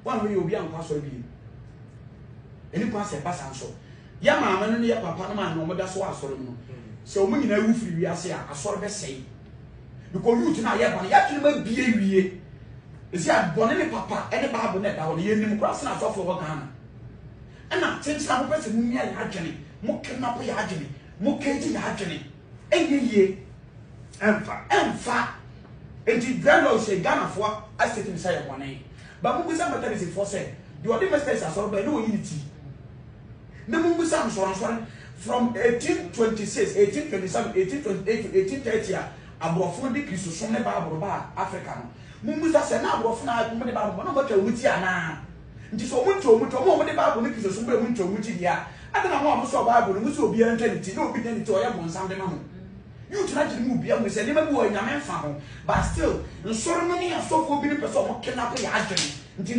one way you be on pass or be any pass a pass and so. Yama, and your papa, man, no matter so I saw him. So, when you know, we are saying, I saw the say. Because you tonight, you actually be a is ya bonne papa, any Bible net down the enemy crossing us off over Ghana. And now, since I'm a person, me and Hajani, Mokanapo Yajani, Mokaji Yajani, any year, and fa. And the Grandlo say Ghana for I sit inside one name. But Mugusam is for say, you are the mistakes are solved by no unity. The Mugusam from 1826, 1827, 1828 to 1830, Abrofundi Christosone Bible African. Mumusa se na Abrofuna ko de Bible no baka wuti ana. Nti so munto mo de Bible ne Christosom be munto wuti dia. Adana ho amoso Bible no muso obi antaniti na obi daniti oya bonsam de ma ho. You try to move bia mo se de ma bi wo nyame fa ho. But still, nsoro no ne asofo bi ne person mo kenapo ya adwene. Nti